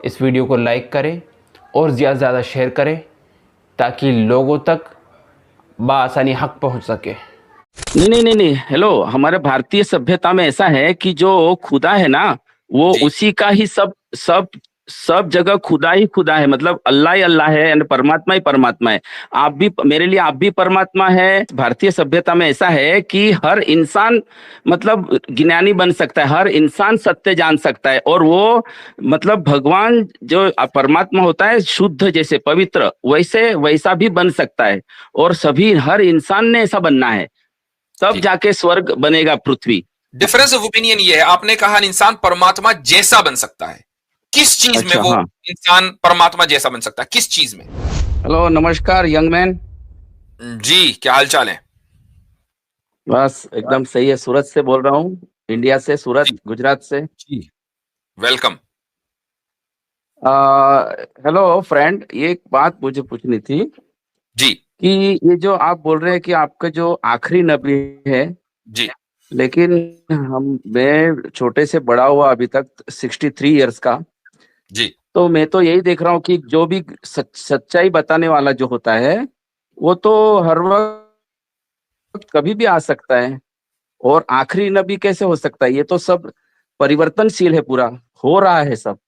इस वीडियो को लाइक करें और ज़्यादा से ज़्यादा शेयर करें ताकि लोगों तक बआसानी हक पहुंच सके। नहीं नहीं नहीं नहीं, हेलो, हमारे भारतीय सभ्यता में ऐसा है कि जो खुदा है ना, वो जी। उसी का ही सब सब सब जगह खुदा ही खुदा है। मतलब अल्लाह ही अल्लाह है यानी परमात्मा ही परमात्मा है। आप भी, मेरे लिए आप भी परमात्मा है। भारतीय सभ्यता में ऐसा है कि हर इंसान मतलब ज्ञानी बन सकता है, हर इंसान सत्य जान सकता है, और वो मतलब भगवान जो परमात्मा होता है शुद्ध जैसे पवित्र, वैसे वैसा भी बन सकता है। और सभी हर इंसान ने ऐसा बनना है, तब ठीक। जाके स्वर्ग बनेगा पृथ्वी। डिफरेंस ऑफ ओपिनियन ये है, आपने कहा इंसान परमात्मा जैसा बन सकता है, किस चीज में अच्छा, वो हाँ। इंसान परमात्मा जैसा बन सकता है, किस चीज में? हेलो, नमस्कार यंग मैन। जी, क्या हाल चाल है? बस एकदम सही है। सूरत से बोल रहा हूँ, इंडिया से, सूरत, जी गुजरात से। जी, वेलकम। हेलो फ्रेंड, ये एक बात मुझे पूछनी थी जी कि ये जो आप बोल रहे हैं कि आपका जो आखिरी नबी है, जी लेकिन मैं छोटे से बड़ा हुआ अभी तक 63 इयर्स का, जी तो मैं तो यही देख रहा हूँ कि जो भी सच्चाई बताने वाला जो होता है, वो तो हर वक्त कभी भी आ सकता है। और आखिरी नबी कैसे हो सकता है? ये तो सब परिवर्तनशील है, पूरा हो रहा है सब,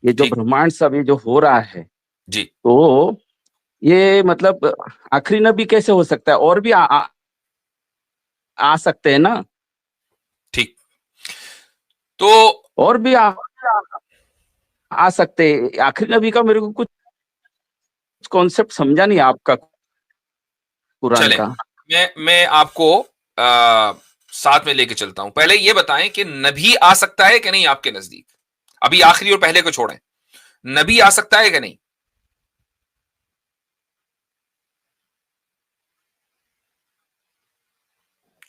ये जो ठीक। ब्रह्मांड सब ये जो हो रहा है, जी तो ये मतलब आखिरी नबी कैसे हो सकता है? और भी आ सकते हैं ना, ठीक। तो और भी आ सकते हैं। आखिरी नबी का मेरे को कुछ कॉन्सेप्ट समझा नहीं आपका कुरान चलें, का। मैं आपको साथ में लेके चलता हूं। पहले ये बताएं कि नबी आ सकता है कि नहीं आपके नजदीक? अभी आखिरी और पहले को छोड़ें, नबी आ सकता है कि नहीं?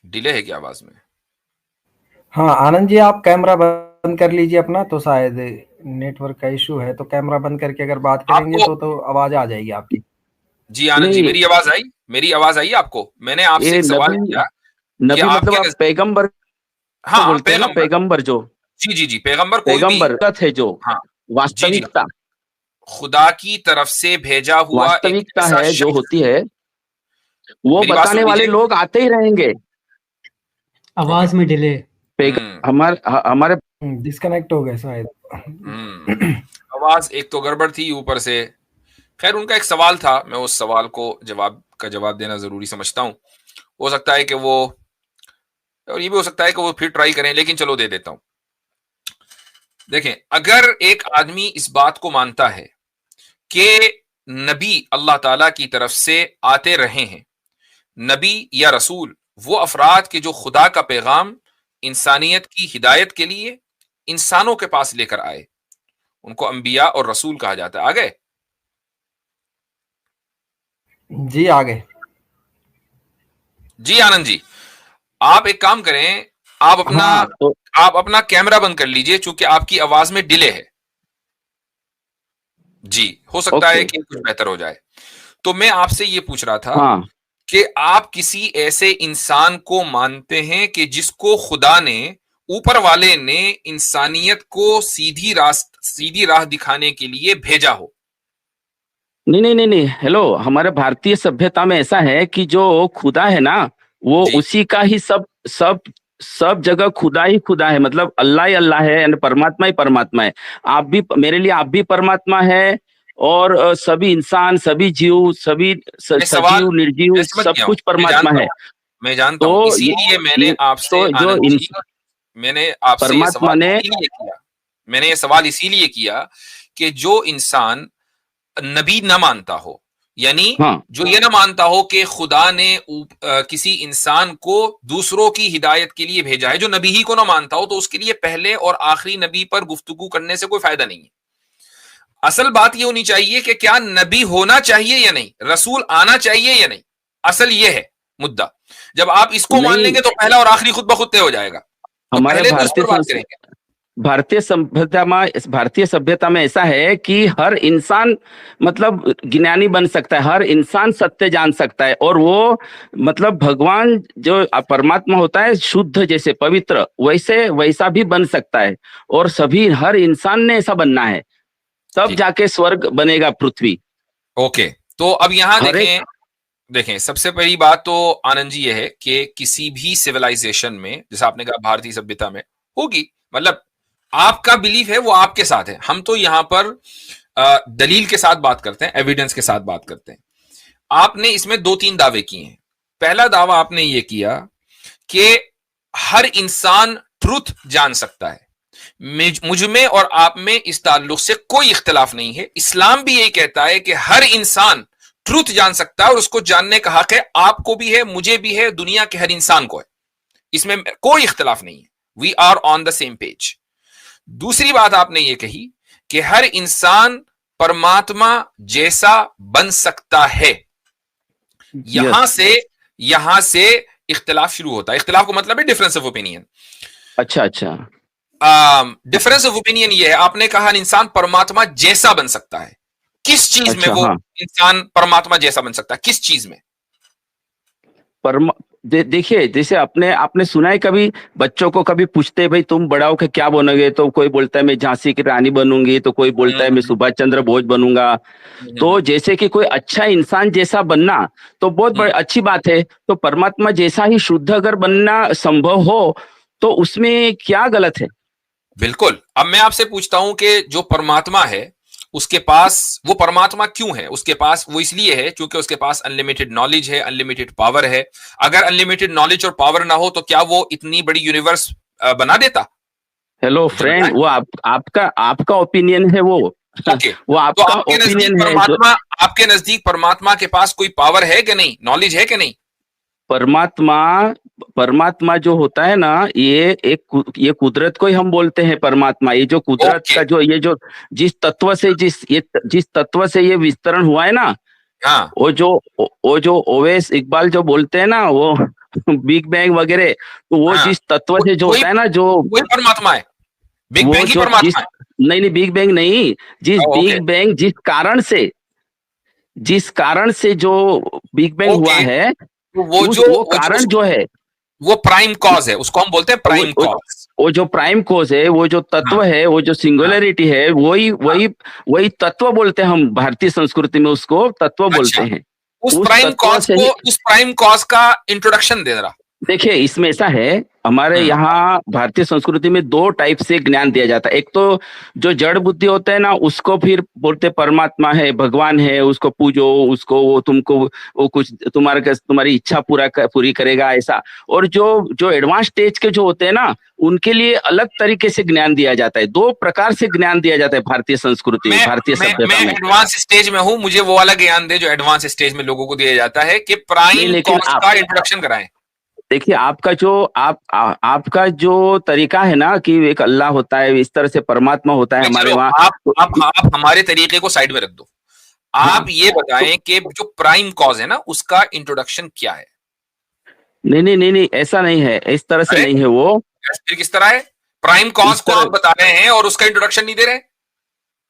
डिले है क्या आवाज में? हाँ आनंद जी, आप कैमरा बंद कर लीजिए अपना, तो शायद नेटवर्क का इशू है। तो कैमरा बंद करके अगर बात करेंगे आपको तो आवाज आ जाएगी आपकी। जी आनंद जी, नहीं, मेरी आवाज आई? मेरी आवाज आई आपको? मैंने आपसे ये एक सवाल नबी, किया कि नबी मतलब आपके आप पैगंबर को हाँ, बोलते हैं ना, पैगंबर। पैगंबर जो, जी जी जी, पैगंबर कोई भी। पैगंबर है जो हाँ। जी जी, वास्तविकता, खुदा की तरफ से भेजा हुआ एक वास्तविकता ऐसा है जो शख्स। होती है, वो मेरी बात सुन बताने वाले लीजिए। लोग आते ही रहेंगे। ओके। आवाज में डिले, हमारे डिस्कनेक्ट हो गए शायद। हम्म। आवाज एक तो गड़बड़ थी, ऊपर से खैर उनका एक सवाल था, मैं उस सवाल को जवाब देना जरूरी समझता हूं। हो सकता है कि वो, और ये भी हो सकता है कि वो फिर ट्राई करें, लेकिन चलो दे देता हूं। देखें, अगर एक आदमी इस बात को मानता है कि नबी अल्लाह ताला की तरफ से आते रहे हैं, नबी या रसूल वो अफराद के जो खुदा का पैगाम इंसानियत की हिदायत के लिए इंसानों के पास लेकर आए, उनको अंबिया और रसूल कहा जाता है। आ गए? जी आ गए। जी आनंद जी, आप एक काम करें, आप अपना हाँ, तो आप अपना कैमरा बंद कर लीजिए, चूंकि आपकी आवाज में डिले है। जी, हो सकता है ओके, कि कुछ बेहतर हो जाए। तो मैं आपसे ये पूछ रहा था हाँ। कि आप किसी ऐसे इंसान को मानते हैं कि जिसको खुदा ने, ऊपर वाले ने इंसानियत को सीधी राह दिखाने के लिए भेजा हो? नहीं नहीं नहीं नहीं, हेलो, हमारे भारतीय सभ्यता में ऐसा है कि जो खुदा है ना, वो जी उसी का ही सब सब सब जगह खुदा ही खुदा है। मतलब अल्लाह ही अल्लाह है यानी परमात्मा ही परमात्मा है। आप भी, मेरे लिए आप भी परमात्मा है, और सभी इंसान, सभी जीव, सभी मैं सवाल सजीव निर्जीव मैं समझ सब गया हूं, कुछ परमात्मा है। मैं जानता हूं, तो इसीलिए मैंने आपसे, तो जो आनंद जी, मैंने आपसे ये परमात्मा सवाल ने, इसीलिए किया, मैंने ये सवाल इसीलिए किया कि जो इंसान नबी न मानता हो, यानी हाँ, जो ये ना मानता हो कि खुदा ने किसी इंसान को दूसरों की हिदायत के लिए भेजा है, जो नबी ही को ना मानता हो, तो उसके लिए पहले और आखिरी नबी पर गुफ्तगू करने से कोई फायदा नहीं है। असल बात ये होनी चाहिए कि क्या नबी होना चाहिए या नहीं, रसूल आना चाहिए या नहीं। असल ये है मुद्दा। जब आप इसको मान नहीं, लेंगे तो पहला और आखिरी खुद ब खुद तय हो जाएगा। तो हमारे पहले तो इस पर बात करेंगे। भारतीय सभ्यता में ऐसा है कि हर इंसान मतलब ज्ञानी बन सकता है, हर इंसान सत्य जान सकता है, और वो मतलब भगवान जो परमात्मा होता है शुद्ध जैसे पवित्र, वैसे वैसा भी बन सकता है। और सभी हर इंसान ने ऐसा बनना है, तब ठीक। जाके स्वर्ग बनेगा पृथ्वी। ओके, तो अब यहाँ हर एक- देखें सबसे पहली बात तो आनंद जी ये है कि किसी भी सिविलाइजेशन में, जैसा आपने कहा भारतीय सभ्यता में होगी, मतलब आपका बिलीफ है वो आपके साथ है, हम तो यहां पर दलील के साथ बात करते हैं, एविडेंस के साथ बात करते हैं। आपने इसमें 2-3 दावे किए हैं। पहला दावा आपने ये किया कि हर इंसान ट्रुथ जान सकता है। मुझ में और आप में इस ताल्लुक से कोई इख्तिलाफ नहीं है। इस्लाम भी यही कहता है कि हर इंसान ट्रुथ जान सकता है और उसको जानने का हक है, आपको भी है, मुझे भी है, दुनिया के हर इंसान को है, इसमें कोई इख्तिलाफ नहीं है। We are on the same page. दूसरी बात आपने ये कही कि हर इंसान परमात्मा जैसा बन सकता है। यहां से इख्तिलाफ शुरू होता है। इख्तिलाफ का मतलब है डिफरेंस ऑफ ओपिनियन। अच्छा अच्छा, डिफरेंस ऑफ ओपिनियन ये है, आपने कहा इंसान परमात्मा जैसा बन सकता है। किस चीज में वो इंसान परमात्मा जैसा बन सकता है, किस चीज में? देखिए, जैसे आपने सुना है कभी बच्चों को कभी पूछते हैं भाई तुम बड़ा होकर क्या बनोगे, तो कोई बोलता है मैं झांसी की रानी बनूंगी, तो कोई बोलता है मैं सुभाष चंद्र बोस बनूंगा। तो जैसे कि कोई अच्छा इंसान जैसा बनना तो बहुत बड़ी अच्छी बात है, तो परमात्मा जैसा ही शुद्ध अगर बनना संभव हो तो उसमें क्या गलत है? बिल्कुल। अब मैं आपसे पूछता हूं कि जो परमात्मा है उसके पास, वो परमात्मा क्यों है उसके पास? वो इसलिए है क्योंकि उसके पास अनलिमिटेड नॉलेज है, अनलिमिटेड पावर है। अगर अनलिमिटेड नॉलेज और पावर ना हो तो क्या वो इतनी बड़ी यूनिवर्स बना देता? हेलो फ्रेंड, वो आपका ओपिनियन है वो। ओके, वो आपका तो आपके नजदीक ओपिनियन है। परमात्मा, आपके नजदीक परमात्मा के पास कोई पावर है कि नहीं, नॉलेज है कि नहीं? परमात्मा जो होता है ना, ये कुदरत को ही हम बोलते हैं परमात्मा। ये जो कुदरत का जो जिस तत्व से ये विस्तरण हुआ है ना, हाँ, वो जो ओवैस इकबाल जो बोलते हैं ना, वो बिग बैंग वगैरह, तो वो जिस तत्व से जो होता है ना, जो वही परमात्मा है। बिग बैंग ही परमात्मा है? नहीं, बिग बैंग नहीं, बिग बैंग जिस कारण से जो बिग बैंग हुआ है, वो कारण जो है वो प्राइम कॉज है, उसको हम बोलते हैं प्राइम कॉज। वो जो प्राइम कॉज है, वो जो तत्व है, वो जो सिंगुलरिटी है, वही तत्व बोलते हैं हम भारतीय संस्कृति में, उसको तत्व बोलते हैं। उस प्राइम कॉज का इंट्रोडक्शन दे रहा। देखिए, इसमें ऐसा है, हमारे यहाँ भारतीय संस्कृति में 2 टाइप से ज्ञान दिया जाता है। एक तो जो जड़ बुद्धि होता है ना, उसको फिर बोलते परमात्मा है, भगवान है, उसको पूजो, उसको वो तुमको वो कुछ तुम्हारी इच्छा पूरी करेगा, ऐसा। और जो एडवांस स्टेज के जो होते हैं ना, उनके लिए अलग तरीके से ज्ञान दिया जाता है। 2 प्रकार से ज्ञान दिया जाता है भारतीय संस्कृति में, भारतीय सभ्यता में। एडवांस स्टेज में हूँ, मुझे वो वाला ज्ञान दे जो एडवांस स्टेज में लोगों को दिया जाता है कि प्राइम कॉज का इंट्रोडक्शन कराएं। देखिए, आपका जो तरीका है ना कि एक अल्लाह होता है, इस तरह से परमात्मा होता है हमारे वहाँ। आप हमारे तरीके को साइड में रख दो। आप ये बताएं कि जो प्राइम कॉज है ना, उसका इंट्रोडक्शन क्या है? नहीं, ऐसा नहीं है, इस तरह से नहीं है वो। फिर किस तरह है? प्राइम कॉज को आप बता रहे हैं और उसका इंट्रोडक्शन नहीं दे रहे?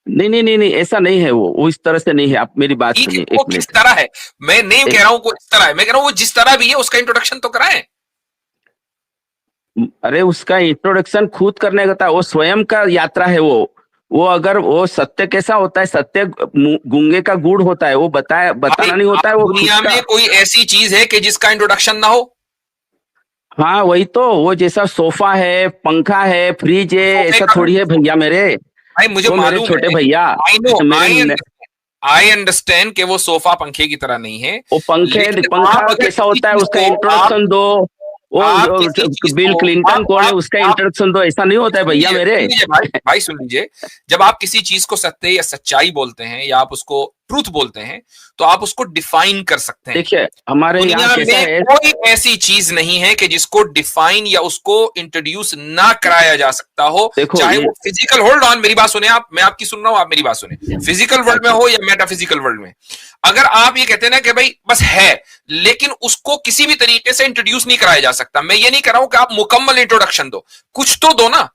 नहीं, ऐसा नहीं है वो इस तरह से नहीं है। आप मेरी बात सुनिए, वो किस तरह है? मैं नहीं कह रहा हूं को इस तरह है, मैं कह रहा हूं वो जिस तरह भी है उसका इंट्रोडक्शन तो कराएं। अरे, उसका इंट्रोडक्शन खुद करने का था, वो स्वयं का यात्रा है वो अगर वो सत्य कैसा होता है, सत्य गूंगे का गुड़ होता है, वो बताना नहीं होता है। वो दुनिया में कोई ऐसी चीज है कि जिसका इंट्रोडक्शन ना हो? हाँ, वही तो, वो जैसा सोफा है, पंखा है, फ्रिज है, ऐसा थोड़ी है भैया मेरे। भाई मुझे मालूम है, छोटे भैया, आई अंडरस्टैंड कि वो सोफा पंखे की तरह नहीं है। वो पंखा कैसा होता है, उसका इंट्रोडक्शन दो। वो बिल क्लिंटन कौन है, उसका इंट्रोडक्शन दो, ऐसा नहीं होता है भैया मेरे। भाई सुन लीजिए, जब आप किसी चीज को सत्य या सच्चाई बोलते हैं या आप उसको ट्रूथ बोलते हैं, तो आप उसको डिफाइन कर सकते हैं। देखिए, हमारे यहाँ कैसा है, कोई ऐसी चीज नहीं है कि जिसको डिफाइन या उसको इंट्रोड्यूस ना कराया जा सकता हो, चाहे वो फिजिकल, होल्ड ऑन, मेरी बात सुने आप, मैं आपकी सुन रहा हूं, आप मेरी बात सुने, फिजिकल वर्ल्ड में हो या मेटाफिजिकल वर्ल्ड में। अगर आप ये कहते हैं ना कि भाई बस है, लेकिन उसको किसी भी तरीके से इंट्रोड्यूस नहीं कराया जा सकता, मैं ये नहीं कह रहा हूं कि आप मुकम्मल इंट्रोडक्शन दो, कुछ तो दो ना,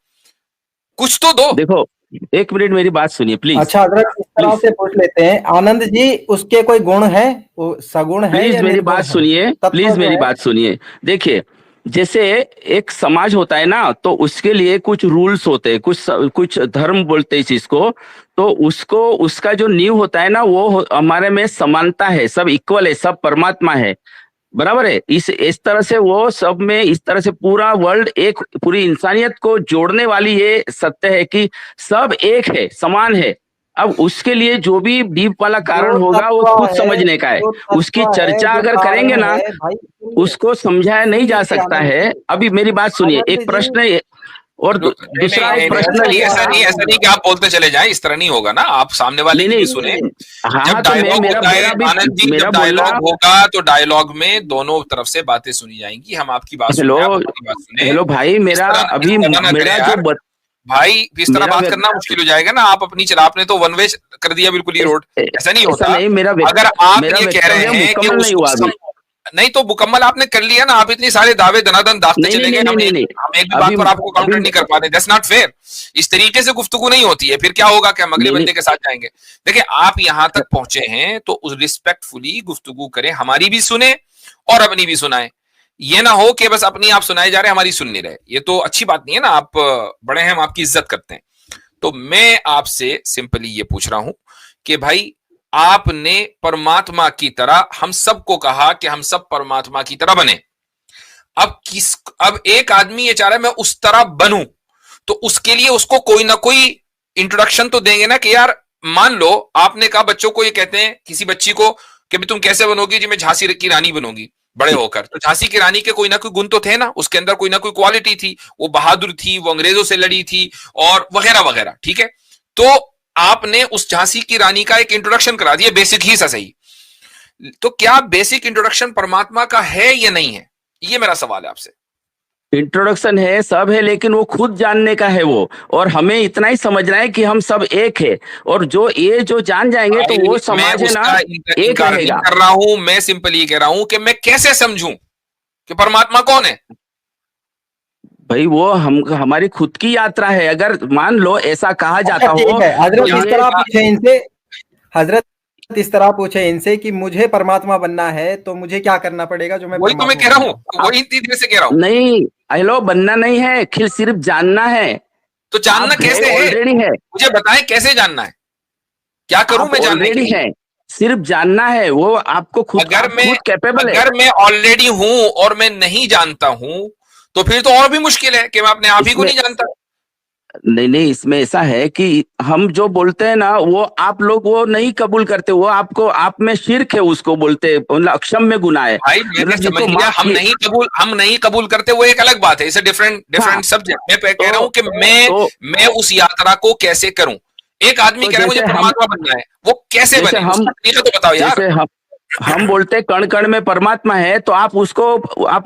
कुछ तो दो। देखो, 1 मिनट मेरी बात सुनिए प्लीज। अच्छा, हजरत इस तरह से पूछ लेते हैं, आनंद जी, उसके कोई गुण है, वो सगुण है? प्लीज मेरी बात सुनिए, प्लीज मेरी बात सुनिए। देखिए, जैसे एक समाज होता है ना, तो उसके लिए कुछ रूल्स होते हैं, कुछ धर्म बोलते हैं इस चीज को। तो उसको उसका जो नींव होता है ना, वो हमारे में समानता है, सब इक्वल है, सब परमात्मा है, बराबर है। इस तरह से वो सब में, इस तरह से पूरा वर्ल्ड, एक पूरी इंसानियत को जोड़ने वाली ये सत्य है कि सब एक है, समान है। अब उसके लिए जो भी डीप वाला कारण होगा वो खुद समझने का है। उसकी चर्चा अगर करेंगे ना, उसको समझाया नहीं जा सकता है। अभी मेरी बात सुनिए, एक प्रश्न है और दूसरा एक प्रश्न ऐसा नहीं कि आप बोलते चले जाएं, इस तरह नहीं होगा ना, आप सामने वाले की भी सुने। जब डायलॉग होता है आनंद जी, जब डायलॉग होगा तो डायलॉग में दोनों तरफ से बातें सुनी जाएंगी, हम आपकी बात सुने, आप हमारी बात सुने। हेलो भाई, मेरा अभी मेरा जो भाई इस तरह बात करना मुश्किल हो जाएगा ना। आप अपनी आपने तो वन वे कर दिया बिल्कुल ही रोड, ऐसा नहीं होता। अगर आप ये कह रहे हैं कि नहीं तो मुकम्मल आपने कर लिया ना, आप इतनी सारे दावे दनादन दागते चले गए, हम एक भी बात पर आपको काउंटर नहीं कर पाते। That's not fair. इस तरीके से गुफ्तगू नहीं होती है। फिर क्या होगा कि हम अगले बंदे के साथ जाएंगे। देखिए, आप यहां तक पहुंचे हैं तो उस रिस्पेक्टफुली गुफ्तगू करें, हमारी भी सुने और अपनी भी सुनाएं। ये ना हो कि बस अपनी आप सुनाए जा रहे, हमारी सुन नहीं रहे। ये तो अच्छी बात नहीं है ना। आप बड़े हैं, हम आपकी इज्जत करते हैं। तो मैं आपसे सिंपली ये पूछ रहा हूं कि भाई, आपने परमात्मा की तरह हम सबको कहा कि हम सब परमात्मा की तरह बने। अब एक आदमी ये चाह रहा है मैं उस तरह बनूं, तो उसके लिए उसको कोई ना कोई इंट्रोडक्शन तो देंगे ना कि यार, मान लो आपने कहा बच्चों को, ये कहते हैं किसी बच्ची को कि तुम कैसे बनोगी जी, मैं झांसी की रानी बनूंगी बड़े होकर। तो झांसी की रानी के कोई ना कोई गुण तो थे ना, उसके अंदर कोई ना कोई क्वालिटी थी, वो बहादुर थी, वो अंग्रेजों से लड़ी थी और वगैरह वगैरह। ठीक है, तो आपने उस झांसी की रानी का एक इंट्रोडक्शन करा दिया, बेसिक ही सा सही। तो क्या बेसिक इंट्रोडक्शन परमात्मा का है या नहीं है? ये मेरा सवाल है आपसे। इंट्रोडक्शन है, सब है, लेकिन वो खुद जानने का है वो। और हमें इतना ही समझना है कि हम सब एक है, और जो जान जाएंगे तो वो समाज है ना, एक रहेगा। कर रहा हूं मैं, सिंपल ये कह रहा हूं कि मैं कैसे समझूं कि परमात्मा कौन है। भाई वो हमारी खुद की यात्रा है। अगर मान लो ऐसा कहा जाता हो, हजरत इस तरह पूछे इनसे, हजरत इस तरह पूछे इनसे कि मुझे परमात्मा बनना है तो मुझे क्या करना पड़ेगा, जो मैं वही तो मैं कह रहा हूँ, वही इतनी देर से कह रहा हूँ। नहीं हेलो, बनना नहीं है, सिर्फ जानना है। तो जानना कैसे है? ऑलरेडी है, मुझे बताएं कैसे जानना है, क्या करूं मैं जानने के लिए? है, सिर्फ जानना है, वो आपको खुद कैपेबल है। अगर मैं ऑलरेडी हूं और मैं नहीं जानता हूं, तो फिर तो और भी मुश्किल है कि मैं अपने आप ही को नहीं जानता। नहीं, इसमें ऐसा है कि हम जो बोलते हैं ना, वो आप लोग वो नहीं कबूल करते, वो आपको आप में शिर्क है, उसको बोलते हैं, अक्षम में गुनाह है। भाई मैंने समझ लिया, हम नहीं कबूल करते, वो एक अलग बात है, इट्स अ डिफरेंट सब्जेक्ट। मैं कह रहा हूं कि मैं उस यात्रा को कैसे करूं। एक आदमी कह रहा है मुझे परमात्मा बनना है, वो कैसे बने? उसका तो बताओ यार। हम बोलते कण कण में परमात्मा है, तो आप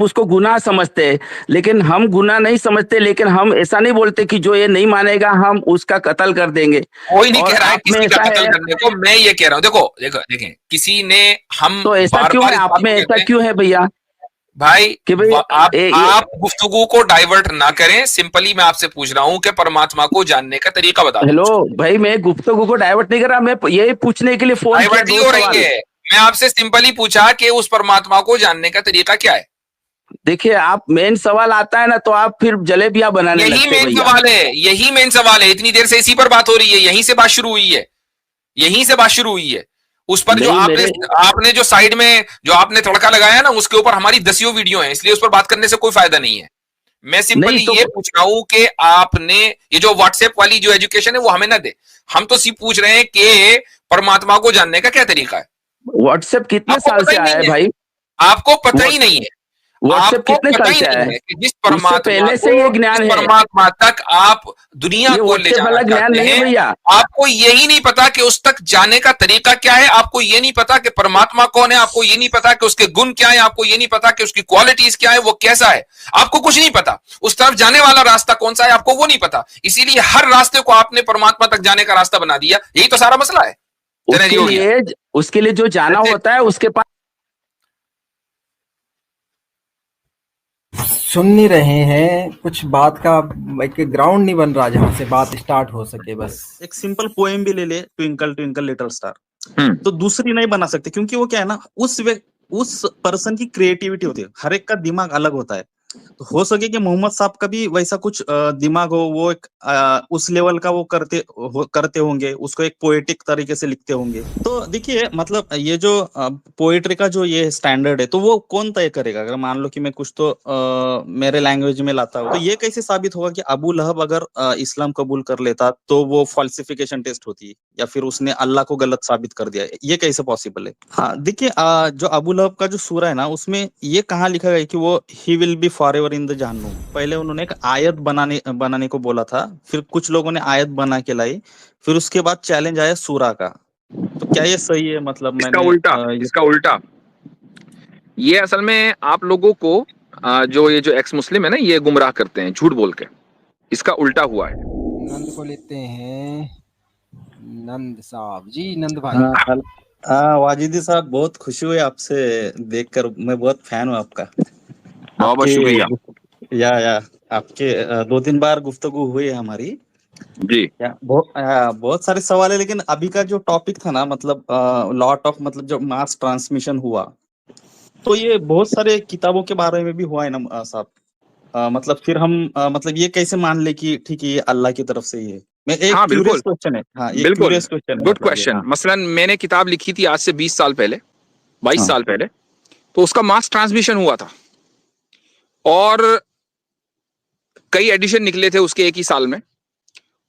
उसको गुनाह समझते हैं, लेकिन हम गुनाह नहीं समझते। लेकिन हम ऐसा नहीं बोलते कि जो ये नहीं मानेगा हम उसका कत्ल कर देंगे। कोई नहीं कह रहा है किसी का कत्ल करने को, मैं ये कह रहा हूँ, देखें किसी ने, हम तो ऐसा क्यों है, आप में ऐसा क्यों है भैया? भाई कि आप गुफ्तगू को डाइवर्ट ना करें। सिंपली मैं आपसे पूछ रहा हूं कि परमात्मा को जानने का तरीका बता दो। हेलो भाई, मैं गुफ्तगू को डाइवर्ट नहीं कर रहा, मैं यही पूछने के लिए फोन किया। डाइवर्ट हो रही है। मैं आपसे सिंपली पूछा कि उस परमात्मा को जानने का तरीका क्या है। देखिए, आप मेन सवाल आता है ना, तो आप फिर जलेबियां बनाने लगते हैं। यही मेन सवाल है। इतनी देर से इसी पर बात हो रही है, यहीं से बात शुरू हुई है। उस पर जो आपने जो साइड में जो आपने तड़का लगाया ना, उसके ऊपर हमारी 10 वीडियो है, इसलिए उस पर बात करने से कोई फायदा नहीं है। मैं सिंपली ये पूछ रहा हूं कि आपने ये जो व्हाट्सएप वाली जो एजुकेशन है वो हमें ना दे। हम तो सिर्फ पूछ रहे हैं कि परमात्मा को जानने का क्या तरीका है। व्हाट्सएप कितने साल से आया है भाई? आपको पता ही नहीं है। व्हाट्सएप कितने साल से आया है? जिस परमात्मा पहले से ये ज्ञान है, परमात्मा तक आप दुनिया को ले जाना चाहते हैं, भैया आपको यही नहीं पता कि उस तक जाने का तरीका क्या है। आपको ये नहीं पता कि परमात्मा कौन है, आपको ये नहीं पता कि उसके गुण क्या है, आपको ये नहीं पता कि उसकी क्वालिटीज क्या है, वो कैसा है, आपको कुछ नहीं पता। उस तरफ जाने वाला रास्ता कौन सा है, आपको वो नहीं पता। इसीलिए हर रास्ते को आपने परमात्मा तक जाने का रास्ता बना दिया। यही तो सारा मसला है। उसके लिए जो जाना होता है उसके पास सुन नहीं रहे हैं, कुछ बात का एक ग्राउंड नहीं बन रहा जहां से बात स्टार्ट हो सके। बस एक सिंपल पोएम भी ले ले, ट्विंकल ट्विंकल लिटिल स्टार, तो दूसरी नहीं बना सकते, क्योंकि वो क्या है ना, उस पर्सन की क्रिएटिविटी होती है। हर एक का दिमाग अलग होता है। तो हो सके कि मोहम्मद साहब का भी वैसा कुछ दिमाग हो, वो एक उस लेवल का वो करते होंगे, उसको एक पोएटिक तरीके से लिखते होंगे। तो देखिए मतलब ये जो पोएट्री का जो ये स्टैंडर्ड है, तो वो कौन तय करेगा? अगर मान लो कि मैं कुछ तो मेरे लैंग्वेज में लाता हूँ, तो ये कैसे साबित होगा कि अबू लहब अगर इस्लाम कबूल कर लेता तो वो फॉल्सिफिकेशन टेस्ट होती, या फिर उसने अल्लाह को गलत साबित कर दिया? ये कैसे पॉसिबल है? हाँ देखिए, जो अबू लहब का जो सूरा है ना, उसमें ये कहाँ लिखा गया कि वो he will be for ever in the जहन्नुम। पहले उन्होंने एक आयत बनाने को बोला था, फिर कुछ लोगों ने आयत बना के लाई, फिर उसके बाद चैलेंज आया सूरा का। तो क्या ये सही है? मतलब इसका मैंने उल्टा, इसका उल्टा ये असल में आप लोगों को जो ये जो एक्स मुस्लिम है ना, ये गुमराह करते हैं झूठ बोल के। इसका उल्टा हुआ है। नंद को लेते हैं, नंद साहब जी, नंद भाई। वाजिदी साहब, बहुत खुशी हुई आपसे देखकर, मैं बहुत फैन हूँ आपका। बहुत बहुत शुक्रिया। या आपके 2-3 बार गुफ्तगू हुई है हमारी जी। बहुत सारे सवाल है, लेकिन अभी का जो टॉपिक था ना, मतलब लॉट ऑफ, मतलब जो मास ट्रांसमिशन हुआ, तो ये बहुत सारे किताबों के बारे में भी हुआ है ना साहब। मतलब फिर हम मतलब ये कैसे मान ले कि ठीक है ये अल्लाह की तरफ से ही है? मैं एक हाँ, क्यूरियस बिल्कुल क्वेश्चन है। हाँ, ये बिल्कुल, क्यूरियस क्वेश्चन है, गुड मतलब ये, क्वेश्चन। हाँ। मसलन मैंने किताब लिखी थी आज से 20 साल पहले, 22 हाँ। साल पहले, तो उसका मास ट्रांसमिशन हुआ था और कई एडिशन निकले थे उसके एक ही साल में,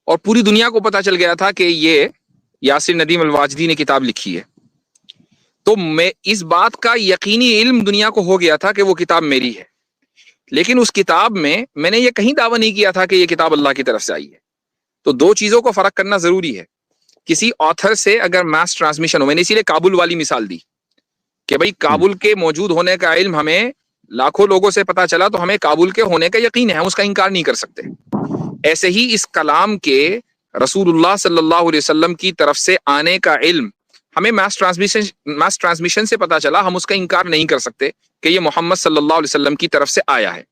और पूरी दुनिया को पता चल गया था कि ये यासिर नदीम अल-वाजदी ने किताब लिखी है। तो मैं इस बात का यकीनी इल्म दुनिया को हो गया था कि वो किताब मेरी है, लेकिन उस किताब में मैंने ये कहीं दावा नहीं किया था कि ये किताब अल्लाह की तरफ से आई है। तो दो चीजों को फर्क करना जरूरी है। किसी ऑथर से अगर मास ट्रांसमिशन हो, मैंने इसीलिए काबुल वाली मिसाल दी कि भाई काबुल के मौजूद होने का इल्म हमें लाखों लोगों से पता चला, तो हमें काबुल के होने का यकीन है, हम उसका इनकार नहीं कर सकते। ऐसे ही इस कलाम के रसूलुल्लाह सल्लल्लाहु अलैहि वसल्लम की तरफ से आने का इल्म हमें मास ट्रांसमिशन से पता चला, हम उसका इनकार नहीं कर सकते कि ये मोहम्मद सल्लल्लाहु अलैहि वसल्लम की तरफ से आया है।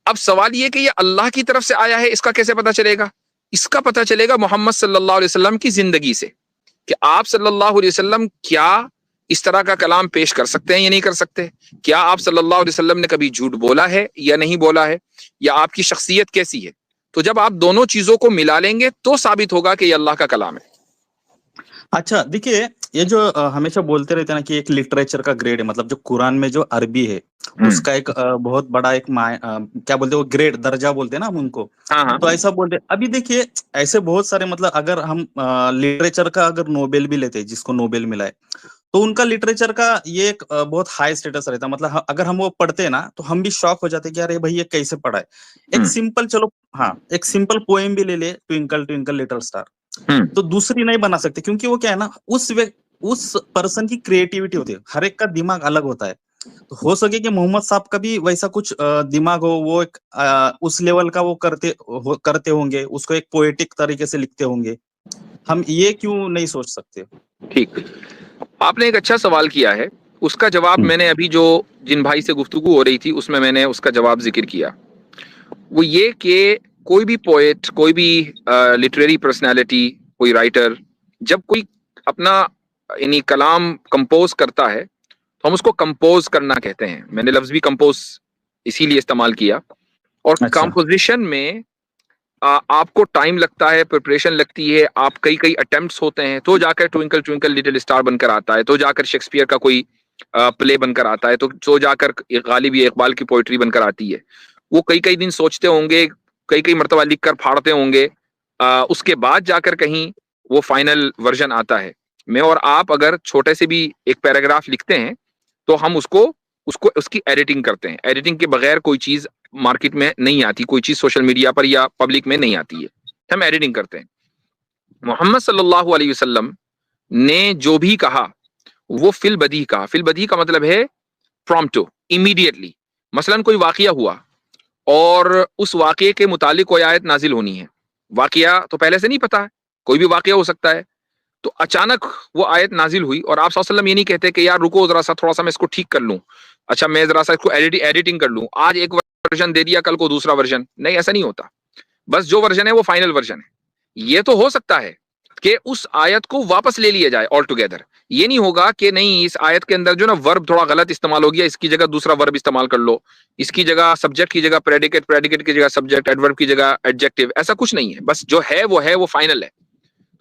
अब सवाल ये कि ये अल्लाह की तरफ से आया है, इसका कैसे पता चलेगा? इसका पता चलेगा मोहम्मद सल्लल्लाहु अलैहि वसल्लम की जिंदगी से, कि आप सल्लल्लाहु अलैहि वसल्लम क्या इस तरह का कलाम पेश कर सकते हैं या नहीं कर सकते। क्या आप सल्लल्लाहु अलैहि वसल्लम ने कभी झूठ बोला है या नहीं बोला है, या आपकी शख्सियत कैसी है। तो जब आप दोनों चीजों को मिला लेंगे तो साबित होगा कि ये अल्लाह का कलाम है। अच्छा देखिए, ये जो हमेशा बोलते रहते हैं ना कि एक लिटरेचर का ग्रेड है, मतलब जो कुरान में जो अरबी है उसका एक बहुत बड़ा एक क्या बोलते हैं वो ग्रेड, दर्जा बोलते हैं ना हम उनको। हाँ। तो ऐसा बोलते हैं। अभी देखिए ऐसे बहुत सारे, मतलब अगर हम लिटरेचर का अगर नोबेल भी लेते हैं, जिसको नोबेल मिला है, तो उनका लिटरेचर का ये एक बहुत हाई स्टेटस रहता है। मतलब अगर हम वो पढ़ते हैं ना, तो हम भी शॉक हो जाते हैं कि अरे भाई ये कैसे पढ़ा है। एक सिंपल, चलो हाँ, एक सिंपल पोएम भी ले ले, ट्विंकल ट्विंकल लिटिल स्टार, तो दूसरी नहीं बना सकते, क्योंकि वो क्या है ना, उस पर्सन की क्रिएटिविटी होती है, हर एक का दिमाग अलग होता है। तो हो सके कि मोहम्मद साहब का भी वैसा कुछ दिमाग हो, वो एक उस लेवल का वो करते होंगे, उसको एक पोएटिक तरीके से लिखते होंगे। हम ये क्यों नहीं सोच सकते? ठीक, आपने एक अच्छा सवाल किया है। उसका जवाब मैंने अभी जो जिन भाई से गुफ्तगू हो रही थी उसमें मैंने उसका जवाब जिक्र किया। वो ये कि कोई भी पोएट, कोई भी लिटरेरी पर्सनालिटी, कोई राइटर, जब कोई अपना यानी कलाम कंपोज करता है तो हम उसको कंपोज करना कहते हैं। मैंने लफ्ज भी कंपोज इसीलिए इस्तेमाल किया। और कंपोजिशन में आपको टाइम लगता है, प्रिपरेशन लगती है, आप कई अटेम्प्ट्स होते हैं, तो जाकर ट्विंकल ट्विंकल लिटिल स्टार बनकर आता है, तो जाकर शेक्सपियर का कोई प्ले बनकर आता है, तो जाकर गालिब या इकबाल की पोइट्री बनकर आती है। वो कई दिन सोचते होंगे, कई मरतबा लिख कर फाड़ते होंगे, उसके बाद जाकर कहीं वो फाइनल वर्जन आता है। मैं और आप अगर छोटे से भी एक पैराग्राफ लिखते हैं तो हम उसकी एडिटिंग करते हैं। एडिटिंग के बगैर कोई चीज मार्केट में नहीं आती, कोई चीज सोशल मीडिया पर या पब्लिक में नहीं आती है, हम एडिटिंग करते हैं। मोहम्मद सल्लल्लाहु अलैहि वसल्लम ने जो भी कहा वो फिल बदी कहा। फिल बदी का मतलब है प्रॉम्प्टो, इमीडिएटली। मसलन कोई वाकया हुआ और उस वाकये के मुतालिक कोई आयत नाजिल होनी है, वाकया तो पहले से नहीं पता है, कोई भी वाकया हो सकता है, तो अचानक वो आयत नाजिल हुई और आप सल्लल्लाहु अलैहि वसल्लम ये नहीं कहते कि यार रुको जरा सा, थोड़ा सा मैं इसको ठीक कर लूं, अच्छा मैं जरा सा इसको एडिटिंग कर लूं, आज एक वर्जन दे दिया कल को दूसरा वर्जन। नहीं, ऐसा नहीं होता। बस जो वर्जन है वो फाइनल वर्जन है। ये तो हो सकता है कि उस आयत को वापस ले लिया जाए ऑल टुगेदर, ये नहीं होगा कि नहीं इस आयत के अंदर जो ना वर्ब थोड़ा गलत इस्तेमाल हो गया, इसकी जगह दूसरा वर्ब इस्तेमाल कर लो, इसकी जगह सब्जेक्ट की जगह प्रेडिकेट, प्रेडिकेट की जगह सब्जेक्ट, एडवर्ब की जगह एडजेक्टिव, ऐसा कुछ नहीं है। बस जो है, वो फाइनल है।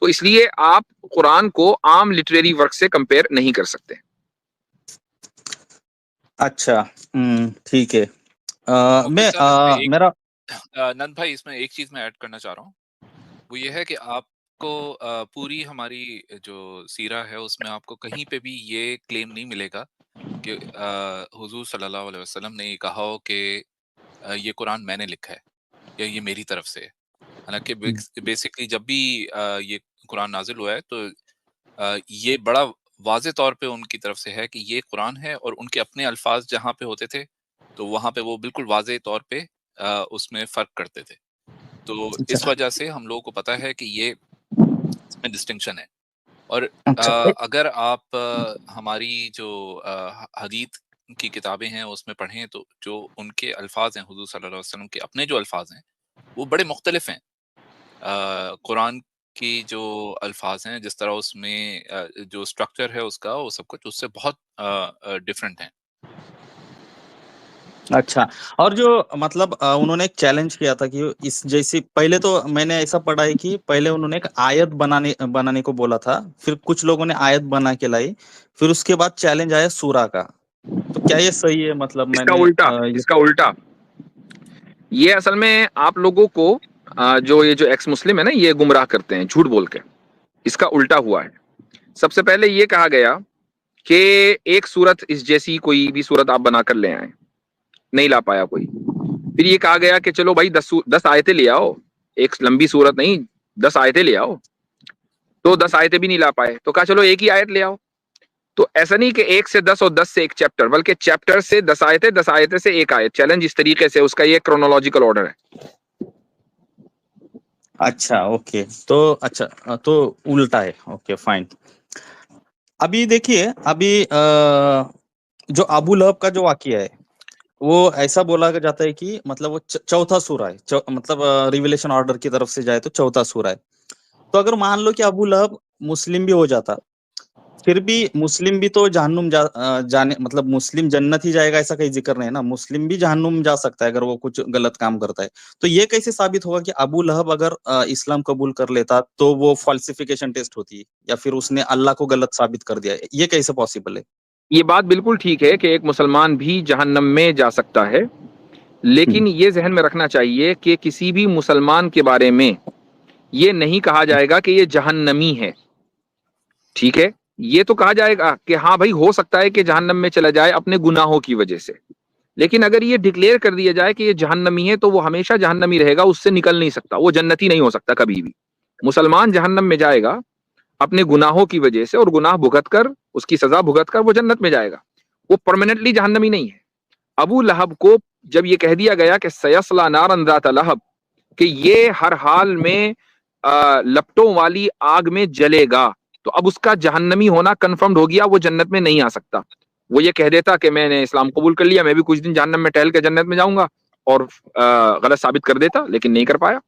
तो इसलिए आप कुरान को आम लिटरेरी वर्क से कंपेयर नहीं कर सकते। अच्छा, ठीक है। मुफ्ती मैं साहब, इसमें मेरा नंद भाई, इसमें एक चीज मैं ऐड करना चाह रहा हूँ। वो ये है कि आपको पूरी हमारी जो सीरा है उसमें आपको कहीं पे भी ये क्लेम नहीं मिलेगा कि हुजूर सल्लल्लाहु अलैहि वसल्लम ने ये कहा हो कि ये कुरान मैंने लिखा है या ये मेरी तरफ से है। हालांकि बेसिकली जब भी ये कुरान नाजिल हुआ है तो ये बड़ा वाज़े तौर पे उनकी तरफ से है कि ये कुरान है, और उनके अपने अल्फाज जहाँ पे होते थे तो वहाँ पे वो बिल्कुल वाज़े तौर पे उसमें फ़र्क करते थे। तो इस अच्छा, वजह से हम लोगों को पता है कि ये इसमें डिस्टिंक्शन है। और अच्छा, अगर आप हमारी जो हदीत की किताबें हैं उसमें पढ़ें तो जो उनके अल्फाज हैं, हुजूर सल्लल्लाहु अलैहि वसल्लम के अपने जो अल्फाज हैं वो बड़े मुख्तलिफ हैं कुरान की जो अल्फाज हैं, जिस तरह उसमें जो स्ट्रक्चर है उसका, वो सब कुछ उससे बहुत डिफरेंट है। अच्छा। और जो मतलब उन्होंने एक चैलेंज किया था कि इस जैसी, पहले तो मैंने ऐसा पढ़ा है कि पहले उन्होंने एक आयत बनाने को बोला था, फिर कुछ लोगों ने आयत बना के लाई, फिर उसके बाद चैलेंज आया सूरा का। तो क्या ये सही है? मतलब इसका मैंने उल्टा, इसका उल्टा ये असल में आप लोगों को जो ये जो एक्स मुस्लिम है ना, ये गुमराह करते हैं झूठ बोल के। इसका उल्टा हुआ है। सबसे पहले ये कहा गया कि एक सूरत इस जैसी कोई भी सूरत आप बना कर ले आए, नहीं ला पाया कोई। फिर ये कहा गया कि चलो भाई 10 आयतें ले आओ, एक लंबी सूरत नहीं, 10 आयतें ले आओ। तो 10 आयतें भी नहीं ला पाए, तो कहा चलो एक ही आयत ले आओ। तो ऐसा नहीं कि 1 से 10 और 10 से एक चैप्टर, बल्कि चैप्टर से 10 आयतें, 10 आयतें से एक आयत। चैलेंज इस तरीके से, उसका ये क्रोनोलॉजिकल ऑर्डर है। अच्छा, ओके। तो अच्छा, तो उल्टा है। Okay, fine. अभी देखिए, अभी जो अबू लहब का जो वाकया है, वो ऐसा बोला जाता है कि मतलब वो चौथा सूरा है। मतलब रिविलेशन ऑर्डर की तरफ से जाए तो चौथा सूरा है। तो अगर मान लो कि अबू लहब मुस्लिम भी हो जाता, फिर भी मुस्लिम भी तो जाने, मतलब मुस्लिम जन्नत ही जाएगा ऐसा कहीं जिक्र नहीं है ना। मुस्लिम भी जहन्नुम जा सकता है अगर वो कुछ गलत काम करता है। तो ये कैसे साबित होगा कि अबू लहब अगर इस्लाम कबूल कर लेता तो वो फॉल्सिफिकेशन टेस्ट होती है, या फिर उसने अल्लाह को गलत साबित कर दिया? ये कैसे पॉसिबल है? ये बात बिल्कुल ठीक है कि एक मुसलमान भी जहन्नम में जा सकता है, लेकिन ये जहन में रखना चाहिए कि किसी भी मुसलमान के बारे में ये नहीं कहा जाएगा कि ये जहन्नमी है। ठीक है, ये तो कहा जाएगा कि हाँ भाई हो सकता है कि जहन्नम में चला जाए अपने गुनाहों की वजह से, लेकिन अगर ये डिक्लेयर कर दिया जाए कि ये जहन्नमी है तो वो हमेशा जहन्नमी रहेगा, उससे निकल नहीं सकता, वो जन्नती नहीं हो सकता कभी भी। मुसलमान जहन्नम में जाएगा अपने गुनाहों की वजह से, और गुनाह भुगत कर, उसकी सजा भुगत कर वो जन्नत में जाएगा, वो परमानेंटली जहन्नमी नहीं है। अबू लहब को जब ये कह दिया गया कि सयस्ला नारन ज़ात लहब, कि ये हर हाल में लपटों वाली आग में जलेगा, तो अब उसका जहन्नमी होना कंफर्म्ड हो गया, वो जन्नत में नहीं आ सकता। वो ये कह देता कि मैंने इस्लाम कबूल कर लिया, मैं भी कुछ दिन जहन्नम में टहल के जन्नत में जाऊंगा, और गलत साबित कर देता, लेकिन नहीं कर पाया।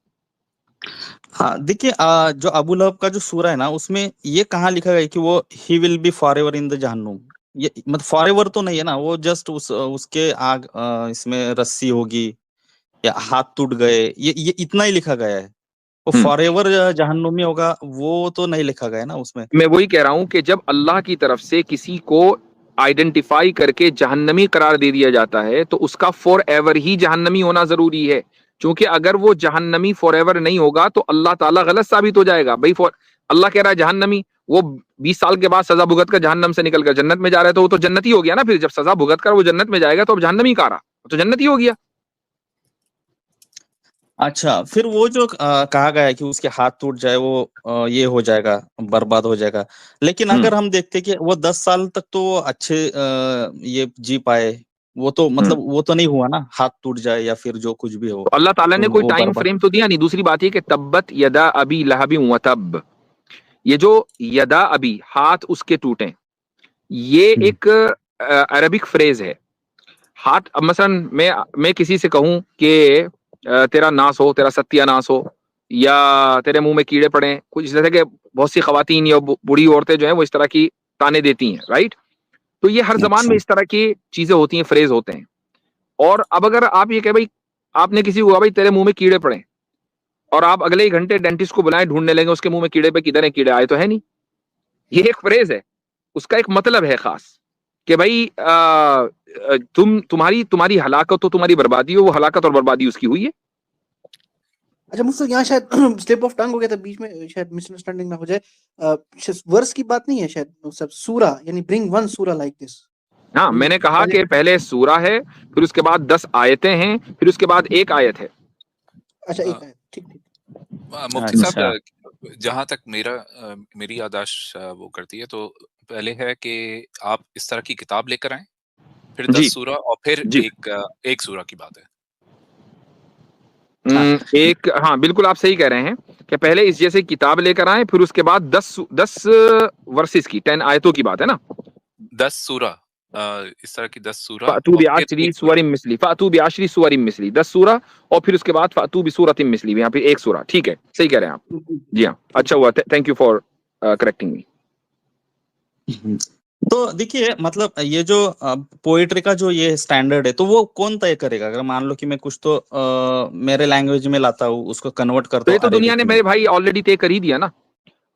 हाँ, देखिए, जो अबू लहब का जो सूरा है ना, उसमें ये कहाँ लिखा गया है कि वो he will be forever in the जहन्नुम? ये मतलब फॉरएवर तो नहीं है ना, वो जस्ट उसके आग इसमें रस्सी होगी या हाथ टूट गए, ये इतना ही लिखा गया है। वो फॉरएवर जहन्नुमी होगा वो तो नहीं लिखा गया है ना उसमें। मैं वही कह रहा हूं कि जब अल्लाह की तरफ से किसी को आइडेंटिफाई करके जहन्नमी करार दे दिया जाता है तो उसका फॉर एवर ही जहन्नमी होना जरूरी है, क्योंकि अगर वो जहन्नमी फॉर एवर नहीं होगा तो अल्लाह ताला गलत साबित हो जाएगा। भाई अल्लाह कह रहा है जहन्नमी, वो 20 साल के बाद सजा भुगत कर जहन्नम से निकल कर जन्नत में जा रहा है, तो वो तो जन्नती हो गया ना। फिर जब सजा भुगत कर वो जन्नत में जाएगा तो अब जहन्नमी कह रहा, तो जन्नती हो गया। अच्छा, फिर वो जो कहा गया है कि उसके हाथ टूट जाए, वो ये हो जाएगा, बर्बाद हो जाएगा। लेकिन अगर हम देखते कि वो 10 साल तक तो वो अच्छे ये जी पाए, वो तो मतलब वो तो नहीं हुआ ना, हाथ टूट जाए या फिर जो कुछ भी हो, तो अल्लाह ताला ने तो कोई वो टाइम बर्बाद। फ्रेम तो दिया नहीं। दूसरी बात ये कि तब्बत यदा अबी लहबी व तब, ये जो यदा अबी, हाथ उसके टूटे, ये एक अरबिक फ्रेज है। हाथ, अब मसलन मैं किसी से कहूं कि तेरा नाश हो, तेरा सत्यानाश हो, या तेरे मुंह में कीड़े पड़े, कुछ इस तरह के बहुत सी खवातीन या बूढ़ी औरतें जो हैं वो इस तरह की ताने देती हैं, राइट? तो ये हर जबान में इस तरह की चीजें होती हैं, फ्रेज होते हैं। और अब अगर आप ये कहे भाई, आपने किसी को कहा भाई तेरे मुंह में कीड़े पड़े, और आप अगले ही घंटे डेंटिस्ट को बुलाएं, ढूंढने लगे उसके मुंह में कीड़े पे, किधर है कीड़े, आए तो है नहीं। ये एक फ्रेज है, उसका एक मतलब है खास कि भाई तुम्हारी हलाकत हो, तुम्हारी बर्बादी हो, वो हलाकत और बर्बादी उसकी हुई है। अच्छा मुझसे यहाँ शायद स्लिप ऑफ टंग हो गया था बीच में, शायद मिसअंडरस्टैंडिंग ना हो जाए। वर्स की बात नहीं है शायद, सब सूरा यानी ब्रिंग वन सूरा लाइक दिस। हाँ, मैंने कहा कि पहले सूरा है, फिर उसके बाद 10 आयतें हैं, फिर उसके बाद एक आयत है। अच्छा एक आयत, ठीक ठीक। मुफ्ती साहब, जहां तक मेरी याददाश्त वो करती है, तो पहले है कि आप इस तरह की किताब लेकर आएं, फिर 10 सूरा, और फिर एक सूरा की बात है। हाँ बिल्कुल आप सही कह रहे हैं कि पहले इस जैसे किताब लेकर आए, फिर उसके बाद 10 वर्सेस की, 10 आयतों की बात है ना, 10 सूरा, इस तरह की 10 सूरा, फातू बिआशरी सूवरिम मिस्ली, फातू बिआशरी सूवरिम मिस्ली, 10 सूरा, और फिर उसके बाद फातू बिसूरतिम मिस्ली, यहाँ पे एक सूरा। ठीक है, सही कह रहे हैं आप। जी हाँ, अच्छा हुआ, thank you for correcting me. तो देखिए, मतलब ये जो पोएट्री का जो ये स्टैंडर्ड है, तो वो कौन तय करेगा? अगर मान लो कि मैं कुछ तो मेरे लैंग्वेज में लाता हूँ, उसको कन्वर्ट करता तो हूँ, ये तो दुनिया ने मेरे भाई ऑलरेडी तय कर ही दिया ना।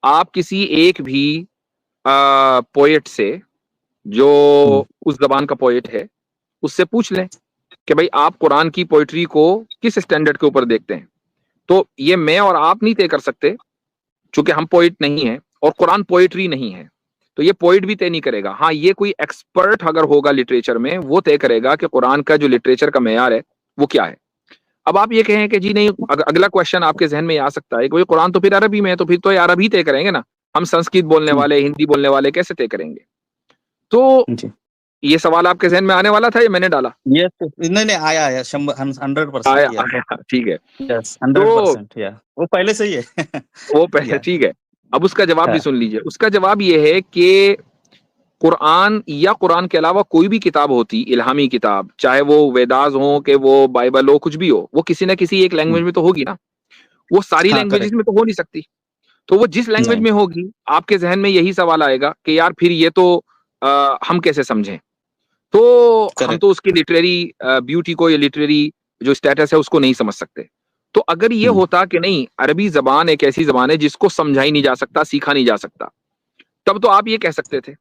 आप किसी एक भी पोएट से जो उस जबान का पोएट है, उससे पूछ लें कि भाई आप कुरान की पोएट्री को किस स्टैंडर्ड के ऊपर देखते हैं। तो ये मैं और आप नहीं तय कर सकते, चूंकि हम पोएट नहीं है और कुरान पोएट्री नहीं है, तो ये पोएट भी तय नहीं करेगा। हाँ, ये कोई एक्सपर्ट अगर होगा लिटरेचर में, वो तय करेगा कि कुरान का जो लिटरेचर का मेयार है वो क्या है। अब आप ये कहें कि जी नहीं, अगला क्वेश्चन आपके जहन में आ सकता है कि भाई कुरान तो फिर अरबी में है, तो फिर तो यार अरबी तय करेंगे ना, हम संस्कृत बोलने वाले, हिंदी बोलने वाले कैसे तय करेंगे? तो ये सवाल आपके जहन में आने वाला था या मैंने डाला? नहीं आया 100% आया, ठीक है, 100%, वो पहले से ही है। वो पहले, ठीक है। अब उसका जवाब भी सुन लीजिए। उसका जवाब ये है कि कुरान या कुरान के अलावा कोई भी किताब होती, इल्हामी किताब, चाहे वो वेदास हो, कि वो बाइबल हो, कुछ भी हो, वो किसी ना किसी एक लैंग्वेज में तो होगी ना। वो सारी लैंग्वेजेस में तो हो नहीं सकती। तो वो जिस लैंग्वेज में होगी, आपके जहन में यही सवाल आएगा कि यार फिर ये तो हम कैसे समझें। तो हम तो उसकी लिटरेरी ब्यूटी को या लिटरेरी जो स्टेटस है उसको नहीं समझ सकते। तो अगर ये होता कि नहीं, अरबी जबान एक ऐसी जबान है जिसको समझा ही नहीं जा सकता, सीखा नहीं जा सकता, तब तो आप ये कह सकते थे।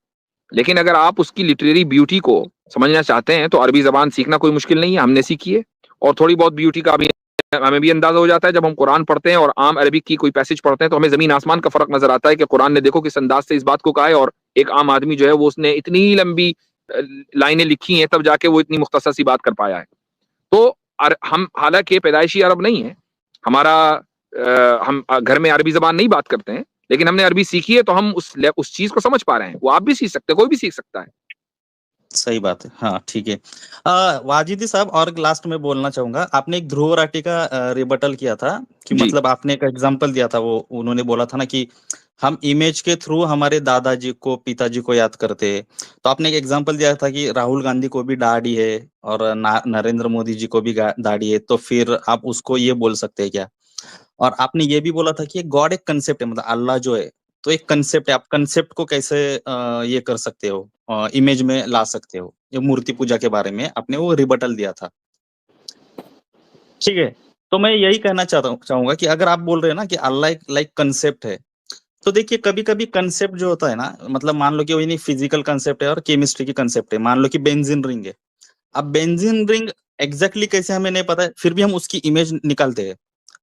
लेकिन अगर आप उसकी लिटरेरी ब्यूटी को समझना चाहते हैं तो अरबी जबान सीखना कोई मुश्किल नहीं है, हमने सीखी है। और थोड़ी बहुत ब्यूटी का भी हमें भी अंदाजा हो जाता है जब हम कुरान पढ़ते हैं और आम अरबी की कोई पैसेज पढ़ते हैं, तो हमें जमीन आसमान का फर्क नजर आता है कि कुरान ने देखो किस अंदाज से इस बात को कहा है, और एक आम आदमी जो है वो उसने इतनी लंबी लाइनें लिखी हैं तब जाके वो इतनी मुख्तसर सी बात कर पाया है। तो हम हालांकि पैदाइशी अरब नहीं है, हमारा हम घर में अरबी जबान नहीं बात करते हैं, लेकिन हमने अरबी सीखी है तो हम उस चीज को समझ पा रहे हैं। वो आप भी सीख सकते हैं, कोई भी सीख सकता है। सही बात है, हाँ ठीक है। वाजिदी साहब, और लास्ट में बोलना चाहूंगा, आपने एक ध्रुव राठी का रिबटल किया था कि मतलब आपने एक एग्जांपल दिया था, वो उन्होंने बोला था ना कि हम इमेज के थ्रू हमारे दादाजी को, पिताजी को याद करते। तो आपने एक एग्जांपल दिया था कि राहुल गांधी को भी दाढ़ी है और नरेंद्र मोदी जी को भी दाढ़ी है, तो फिर आप उसको ये बोल सकते हैं क्या? और आपने ये भी बोला था कि गॉड एक कंसेप्ट है, मतलब अल्लाह जो है तो एक कंसेप्ट है, आप कंसेप्ट को कैसे ये कर सकते हो, इमेज में ला सकते हो। ये मूर्ति पूजा के बारे में आपने वो रिबटल दिया था, ठीक है। तो मैं यही कहना चाहूंगा कि अगर आप बोल रहे हैं ना कि अल्लाह एक लाइक कंसेप्ट है, तो देखिए कभी कभी कंसेप्ट जो होता है ना, मतलब मान लो कि वही नहीं, फिजिकल कंसेप्ट है और केमिस्ट्री की कंसेप्ट है। मान लो कि बेंजीन रिंग है, अब बेंजीन रिंग एग्जैक्टली कैसे हमें नहीं पता है, फिर भी हम उसकी इमेज निकालते हैं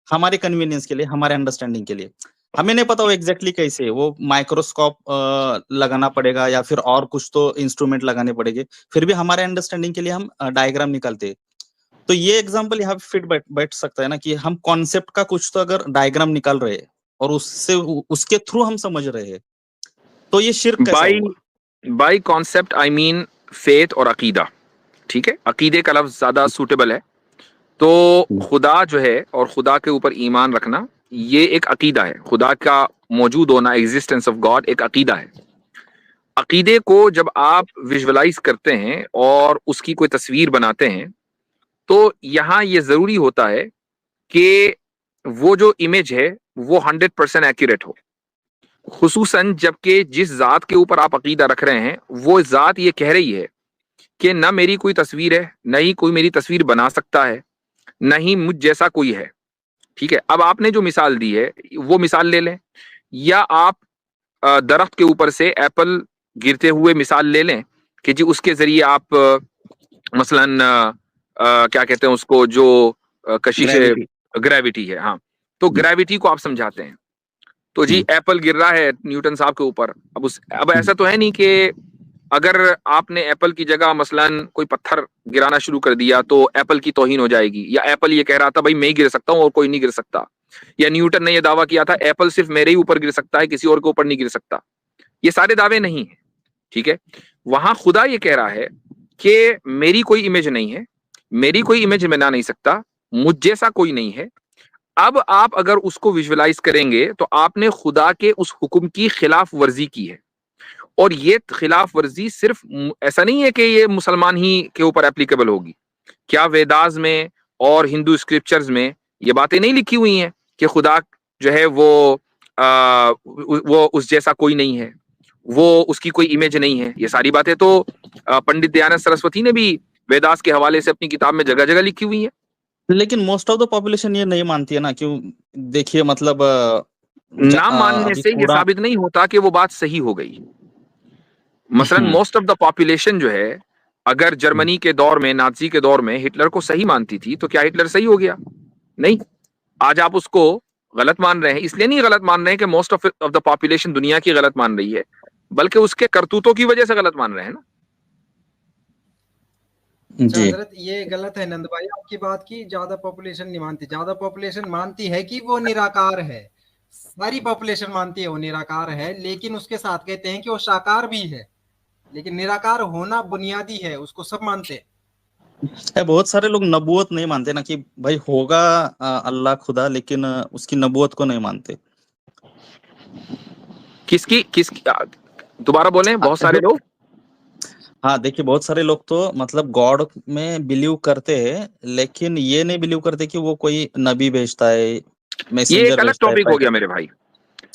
हमारे कन्वीनियंस के लिए, हमारे अंडरस्टैंडिंग के लिए। हमें नहीं पता वो एग्जैक्टली कैसे है, वो माइक्रोस्कोप लगाना पड़ेगा या फिर और कुछ तो इंस्ट्रूमेंट लगाने पड़ेंगे, फिर भी हमारे अंडरस्टैंडिंग के लिए हम डायग्राम निकालते हैं। तो ये एग्जांपल यहाँ फिट बैठ सकता है ना कि हम कॉन्सेप्ट का कुछ तो अगर डायग्राम निकाल रहे हैं और उससे उसके थ्रू हम समझ रहे हैं, तो ये शिर्क कैसा हुआ? By concept I mean faith और अकीदा, ठीक है। अकीदे का लफ्ज ज्यादा सूटेबल है। तो खुदा जो है और खुदा के ऊपर ईमान रखना, ये एक अकीदा है। खुदा का मौजूद होना, एग्जिस्टेंस ऑफ गॉड, एक अकीदा है। अकीदे को जब आप विजुअलाइज करते हैं और उसकी कोई तस्वीर बनाते हैं, तो यहाँ ये जरूरी होता है कि वो जो इमेज है वो 100% एक्यूरेट हो। खुसूसन जबकि जिस जात के ऊपर आप अकीदा रख रहे हैं वो जात ये कह रही है कि न मेरी कोई तस्वीर है, न ही कोई मेरी तस्वीर बना सकता है, न ही मुझ जैसा कोई है। ठीक है, अब आपने जो मिसाल दी है वो मिसाल ले लें, या आप दरख्त के ऊपर से एप्पल गिरते हुए मिसाल ले लें कि जी उसके जरिए आप मसलन क्या कहते हैं उसको, जो कशिश ग्रेविटी है, हाँ, तो ग्रेविटी को आप समझाते हैं। तो जी एप्पल गिर रहा है न्यूटन साहब के ऊपर, अब ऐसा तो है नहीं कि अगर आपने एप्पल की जगह मसलन कोई पत्थर गिराना शुरू कर दिया तो एप्पल की तौहीन हो जाएगी, या एप्पल ये कह रहा था भाई मैं ही गिर सकता हूं और कोई नहीं गिर सकता, या न्यूटन ने यह दावा किया था एप्पल सिर्फ मेरे ही ऊपर गिर सकता है, किसी और के ऊपर नहीं गिर सकता। ये सारे दावे नहीं है। ठीक है, वहां खुदा ये कह रहा है कि मेरी कोई इमेज नहीं है, मेरी कोई इमेज बना नहीं सकता, मुझ जैसा कोई नहीं है। अब आप अगर उसको विजुअलाइज करेंगे तो आपने खुदा के उस हुक्म की खिलाफ वर्जी की है, और ये खिलाफ वर्जी सिर्फ ऐसा नहीं है कि ये मुसलमान ही के ऊपर एप्लीकेबल होगी। क्या वेदास में और हिंदू स्क्रिप्चर्स में ये बातें नहीं लिखी हुई हैं कि खुदा जो है वो उस जैसा कोई नहीं है, वो उसकी कोई इमेज नहीं है? ये सारी बातें तो पंडित दयानंद सरस्वती ने भी वेदास के हवाले से अपनी किताब में जगह जगह लिखी हुई है। लेकिन मोस्ट ऑफ द पॉपुलेशन ये नहीं मानती है ना, क्यों? देखिए मतलब ना मानने से ये साबित नहीं होता कि वो बात सही हो गई। मसलन मोस्ट ऑफ द पॉपुलेशन जो है, अगर जर्मनी के दौर में, नाजी के दौर में हिटलर को सही मानती थी तो क्या हिटलर सही हो गया? नहीं। आज आप उसको गलत मान रहे हैं, इसलिए नहीं गलत मान रहे हैं कि मोस्ट ऑफ द पॉपुलेशन दुनिया की गलत मान रही है, बल्कि उसके करतूतों की वजह से गलत मान रहे हैं ना। जी हजरत, ये गलत है नंद भाई आपकी बात की, ज्यादा पॉपुलेशन नहीं मानती। ज्यादा पॉपुलेशन मानती है कि वो निराकार है, सारी पॉपुलेशन मानती है वो निराकार है, लेकिन उसके साथ कहते हैं कि वो साकार भी है, लेकिन निराकार होना बुनियादी है, उसको सब मानते हैं। बहुत सारे लोग नबूवत नहीं मानते ना, कि भाई होगा अल्लाह खुदा, लेकिन उसकी नबूवत को नहीं मानते। किसकी दोबारा बोलें? बहुत सारे लोग, हाँ देखिए, बहुत सारे लोग तो मतलब गॉड में बिलीव करते हैं, लेकिन ये नहीं बिलीव करते कि वो कोई नबी भेजता है, ये एक अलग टॉपिक हो गया मेरे भाई।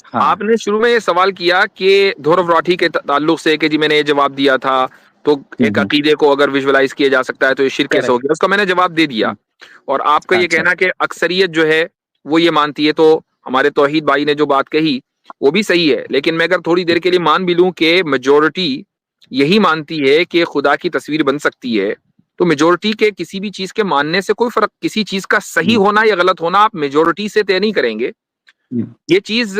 हाँ। आपने शुरू में ये सवाल किया कि धोरवराठी के ताल्लुक से कि जी मैंने ये जवाब दिया था, तो एक अकीदे को अगर विजुअलाइज किया जा सकता है तो ये शिर्क कैसे हो गया, उसका मैंने जवाब दे दिया। और आपका ये कहना कि अक्सरियत जो है वो ये मानती है, तो हमारे तौहीद भाई ने जो बात कही वो भी सही है, लेकिन मैं अगर थोड़ी देर के लिए मान भी लूं कि मेजोरिटी यही मानती है कि खुदा की तस्वीर बन सकती है, तो मेजोरिटी के किसी भी चीज के मानने से कोई फर्क, किसी चीज का सही होना या गलत होना आप मेजोरिटी से तय नहीं करेंगे। ये चीज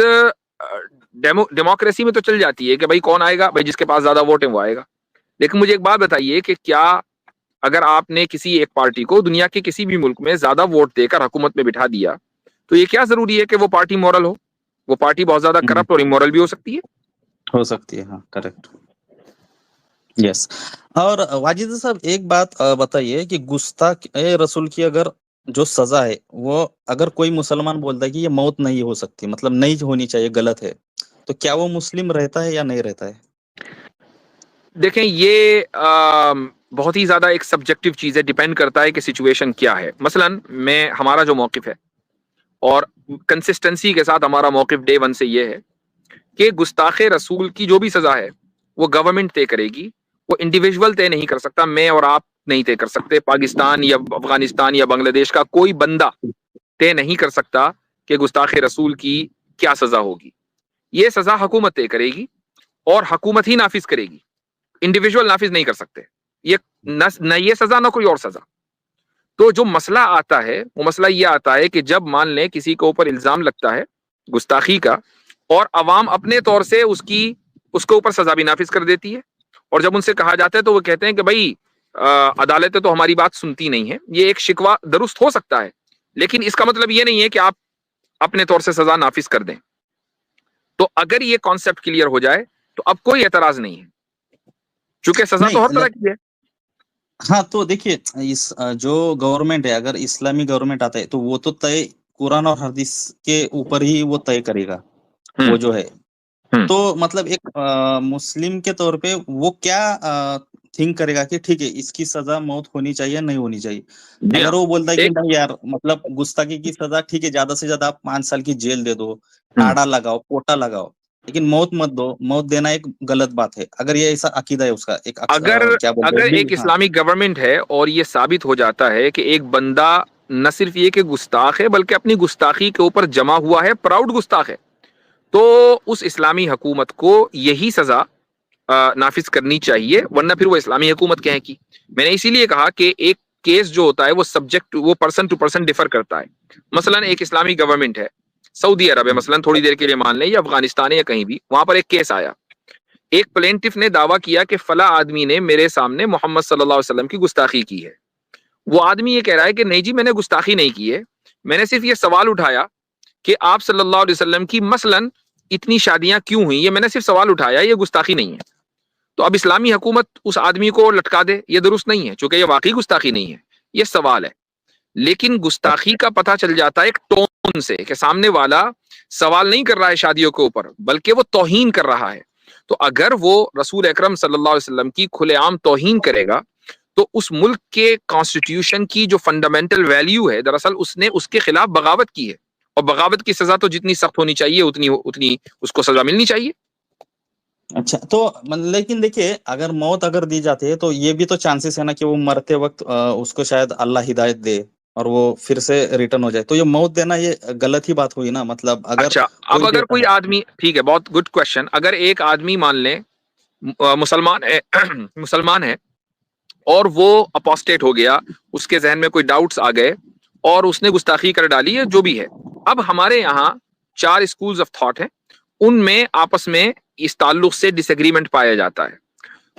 डेमोक्रेसी में तो चल जाती है कि भाई कौन आएगा, भाई जिसके पास ज्यादा वोट है वो आएगा। लेकिन मुझे एक बात बताइए कि क्या अगर आपने किसी एक पार्टी को दुनिया के किसी भी मुल्क में ज्यादा वोट देकर हुकूमत में बिठा दिया, तो ये क्या जरूरी है कि वो पार्टी मॉरल हो? वो पार्टी बहुत ज्यादा करप्ट और इमोरल भी हो सकती है। हाँ, करेक्ट, यस। और वाजिद साहब एक बात बताइए कि गुस्ताख रसूल की अगर जो सजा है, वो अगर कोई मुसलमान बोलता है कि ये मौत नहीं हो सकती, मतलब नहीं होनी चाहिए, गलत है, तो क्या वो मुस्लिम रहता है या नहीं रहता है? देखें, ये बहुत ही ज्यादा एक सब्जेक्टिव चीज है, डिपेंड करता है कि सिचुएशन क्या है। मसलन हमारा जो मौकिफ है और कंसिस्टेंसी के साथ हमारा मौकिफ डे वन से ये है कि गुस्ताखे रसूल की जो भी सजा है वो गवर्नमेंट तय करेगी, वो इंडिविजुअल तय नहीं कर सकता, मैं और आप नहीं तय कर सकते, पाकिस्तान या अफगानिस्तान या बांग्लादेश का कोई बंदा तय नहीं कर सकता कि गुस्ताखे रसूल की क्या सजा होगी। ये सजा हुकूमत तय करेगी और हुकूमत ही नाफिज करेगी, इंडिविजुअल नाफिज नहीं कर सकते ये, न ये सजा ना कोई और सजा। तो जो मसला आता है वो मसला ये आता है कि जब मान लें किसी के ऊपर इल्जाम लगता है गुस्ताखी का, और अवाम अपने तौर से उसके ऊपर सजा भी नाफिज कर देती है, और जब उनसे कहा जाता है तो वो कहते हैं कि भाई अदालतें तो हमारी बात सुनती नहीं है। ये एक शिकवा दुरुस्त हो सकता है, लेकिन इसका मतलब ये नहीं है कि आप अपने तौर से सजा नाफिज कर दें। तो अगर ये कॉन्सेप्ट क्लियर हो जाए तो अब कोई एतराज नहीं है, क्योंकि सजा तो हर तरह की है। हाँ, तो देखिए, इस जो गवर्नमेंट है, अगर इस्लामी गवर्नमेंट आता है तो वो तो तय कुरान और हदीस के ऊपर ही वो तय करेगा, वो जो है। तो मतलब एक मुस्लिम के तौर पे वो क्या थिंक करेगा कि ठीक है, इसकी सजा मौत होनी चाहिए, नहीं होनी चाहिए। अगर वो बोलता है कि नहीं यार, मतलब गुस्ताखी की सजा ठीक है, ज्यादा से ज्यादा आप 5 साल की जेल दे दो, टाड़ा लगाओ, पोटा लगाओ, लेकिन मौत मत दो, मौत देना एक गलत बात है। अगर ये ऐसा अकीदा है उसका, एक अगर क्या बोलते अगर हैं, एक इस्लामिक गवर्नमेंट है और ये साबित हो जाता है कि एक बंदा न सिर्फ ये कि गुस्ताख है बल्कि अपनी गुस्ताखी के ऊपर जमा हुआ है, प्राउड गुस्ताख है, तो उस इस्लामी हुकूमत को यही सजा नाफिज करनी चाहिए, वरना फिर वो इस्लामी हुकूमत क्या है की। मैंने इसीलिए कहा कि एक केस जो होता है वो सब्जेक्ट, वो पर्सन टू पर्सन डिफर करता है। मसलन एक इस्लामिक गवर्नमेंट है, सऊदी अरब है मसलन, थोड़ी देर के लिए मान लें, या अफगानिस्तान है या कहीं भी, वहां पर एक केस आया, एक प्लेंटिफ ने दावा किया कि फला आदमी ने मेरे सामने मोहम्मद सल्लल्लाहु अलैहि वसल्लम की गुस्ताखी की है। वो आदमी ये कह रहा है कि नहीं जी मैंने गुस्ताखी नहीं की है, मैंने सिर्फ ये सवाल उठाया कि आप सल्लल्लाहु अलैहि वसल्लम की मसलन इतनी शादियां क्यों हुई, ये मैंने सिर्फ सवाल उठाया, ये गुस्ताखी नहीं है। तो अब इस्लामी हुकूमत उस आदमी को लटका दे, ये दुरुस्त नहीं है, चूंकि ये वाकई गुस्ताखी नहीं है, ये सवाल है। लेकिन गुस्ताखी का पता चल जाता है एक टोन से, कि सामने वाला सवाल नहीं कर रहा है शादियों के ऊपर, बल्कि वो तौहीन कर रहा है। तो अगर वो रसूल अकरम सल्लल्लाहु अलैहि वसल्लम की खुलेआम तौहीन करेगा, तो उस मुल्क के कॉन्स्टिट्यूशन की जो फंडामेंटल वैल्यू है, दरअसल उसने उसके खिलाफ बगावत की है, और बगावत की सजा तो जितनी सख्त होनी चाहिए उतनी उतनी उसको सजा मिलनी चाहिए। अच्छा, तो लेकिन देखिए, अगर मौत अगर दी जाती है तो ये भी तो चांसेस है ना कि वो मरते वक्त उसको शायद अल्लाह हिदायत दे और वो फिर से रिटर्न हो जाए। तो ये मौत देना ये गलत ही बात हुई ना, मतलब अगर अच्छा, अब अगर कोई आदमी, ठीक है, बहुत गुड क्वेश्चन, अगर एक आदमी मान लें मुसलमान है मुसलमान है और वो अपोस्टेट हो गया, उसके जहन में कोई डाउट्स आ गए और उसने गुस्ताखी कर डाली है, जो भी है। अब हमारे यहाँ 4 स्कूल्स ऑफ थॉट हैं, उनमें आपस में इस ताल्लुक से डिसएग्रीमेंट पाया जाता है।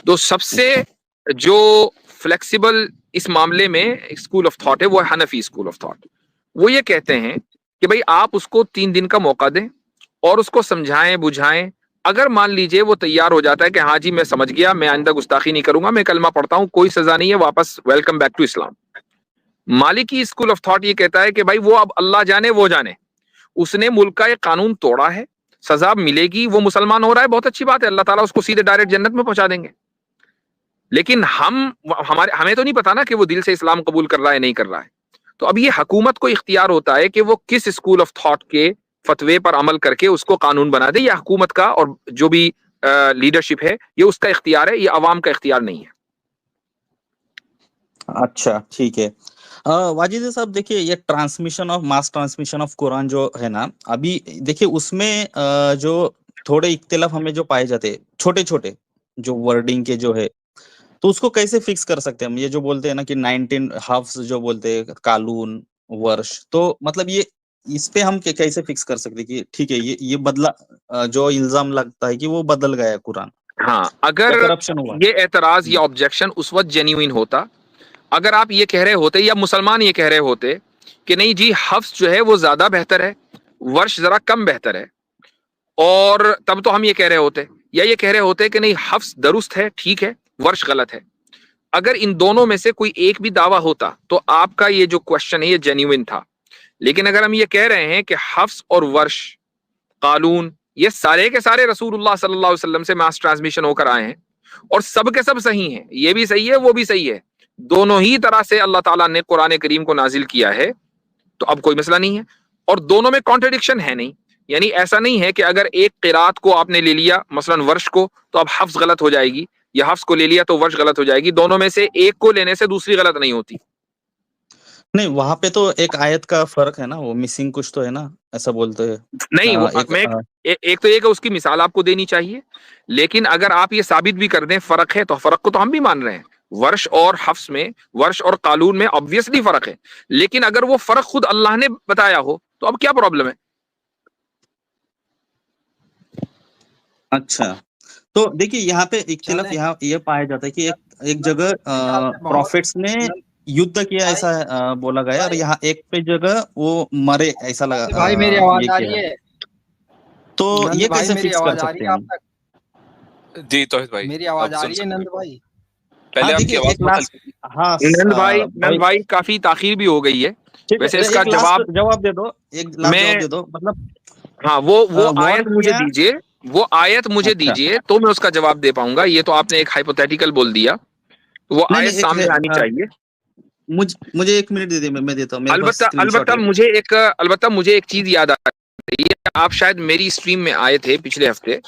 तो सबसे जो फ्लेक्सिबल इस मामले में स्कूल ऑफ थॉट है वो है हनफी स्कूल ऑफ थॉट। वो ये कहते हैं कि भाई आप उसको 3 दिन का मौका दें और उसको समझाएं बुझाएं। अगर मान लीजिए वो तैयार हो जाता है कि हाँ जी मैं समझ गया, मैं आइंदा गुस्ताखी नहीं करूंगा, मैं कलमा पढ़ता हूँ, कोई सजा नहीं है, वापस welcome back to Islam. Maliki school of thought ये कहता है कि भाई वो अब अल्लाह जाने वो जाने, उसने मुल्क का एक कानून तोड़ा है, सजा मिलेगी, वो मुसलमान हो रहा है, बहुत अच्छी बात है, अल्लाह ताला उसको सीधे डायरेक्ट जन्नत में पहुंचा देंगे। लेकिन हमें तो नहीं पता ना कि वो दिल से इस्लाम कबूल कर रहा है नहीं कर रहा है। तो अब ये हुकूमत को इख्तियार होता है कि वो किस स्कूल ऑफ थॉट के फतवे पर अमल करके उसको कानून बना दे। या हुकूमत का और जो भी लीडरशिप है ये उसका इख्तियार है, ये अवाम का इख्तियार नहीं है। अच्छा, ठीक है। वाजिद साहब, देखिए ये transmission of mass transmission of Quran जो है ना, अभी देखिए उसमें जो थोड़े इख्तिलाफ हमें जो पाए जाते हैं, छोटे छोटे जो वर्डिंग के जो है, तो उसको कैसे फिक्स कर सकते हैं हम? ये जो बोलते हैं ना कि 19 हाफ्स जो बोलते हैं, कालून, वर्ष, तो मतलब ये इस पे हम कैसे फिक्स कर सकते हैं कि ठीक है ये बदला, जो इल्जाम लगता है कि वो बदल गया कुरान, हाँ, अगर करप्शन हुआ। ये एतराज या ऑब्जेक्शन उस वक्त जेन्युइन होता, अगर आप ये कह रहे होते या मुसलमान ये कह रहे होते कि नहीं जी हफ्स जो है वो ज्यादा बेहतर है, वर्ष जरा कम बेहतर है, और तब तो हम ये कह रहे होते, या ये कह रहे होते कि नहीं हफ्स दुरुस्त है, ठीक है, वर्ष गलत है। अगर इन दोनों में से कोई एक भी दावा होता तो आपका ये जो क्वेश्चन है ये जेन्युइन था। लेकिन अगर हम ये कह रहे हैं कि हफ्स और वर्ष, कानून, ये सारे के सारे रसूलुल्लाह सल्लल्लाहु अलैहि वसल्लम से मास ट्रांसमिशन होकर आए हैं और सब के सब सही हैं, ये भी सही है वो भी सही है, दोनों ही तरह से अल्लाह ताला ने कुरान करीम को नाजिल किया है, तो अब कोई मसला नहीं है। और दोनों में कॉन्ट्रडिक्शन है नहीं, यानी ऐसा नहीं है कि अगर एक किरात को आपने ले लिया मसलन वर्ष को तो अब हफ्स गलत हो जाएगी, या हफ्स को ले लिया तो वर्ष गलत हो जाएगी। दोनों में से एक को लेने से दूसरी गलत नहीं होती। नहीं, वहां पे तो एक आयत का फर्क है ना, वो मिसिंग कुछ तो है ना, ऐसा बोलते हैं। नहीं, एक तो एक उसकी मिसाल आपको देनी चाहिए, लेकिन अगर आप ये साबित भी कर दें फर्क है, तो फर्क को तो हम भी मान रहे हैं। वर्ष और हफ्स में, वर्ष और कानून में ऑब्वियसली फर्क है, लेकिन अगर वो फर्क खुद अल्लाह ने बताया हो तो अब क्या प्रॉब्लम है? अच्छा, तो देखिए यहाँ पे इख्तिलाफ यहाँ ये पाया जाता है कि एक जगह प्रॉफिट्स ने युद्ध किया ऐसा बोला गया, और यहाँ एक पे जगह वो मरे ऐसा लगा। भाई मेरी आवाज आ रही है? तो ये कैसे फिक्स कर सकते हैं? जी तौहीद भाई, मेरी आवाज आ रही है नंद भाई? पहले आपकी आवाज हाँ, नंद भाई काफी ताखीर भी हो गई है। वैसे इसका जवाब दे दो, एक जवाब दे दो, मतलब हाँ, वो आयत मुझे दीजिए, वो आयत मुझे दीजिए तो मैं उसका जवाब दे पाऊंगा। ये तो आपने एक हाइपोथेटिकल बोल दिया, तो वो आयत सामने आनी चाहिए। मुझे 1 मिनट दे दे, मैं देता हूँ। अलबत्ता मुझे एक चीज याद आ ये आप शायद मेरी स्ट्रीम में आए थे पिछले हफ्ते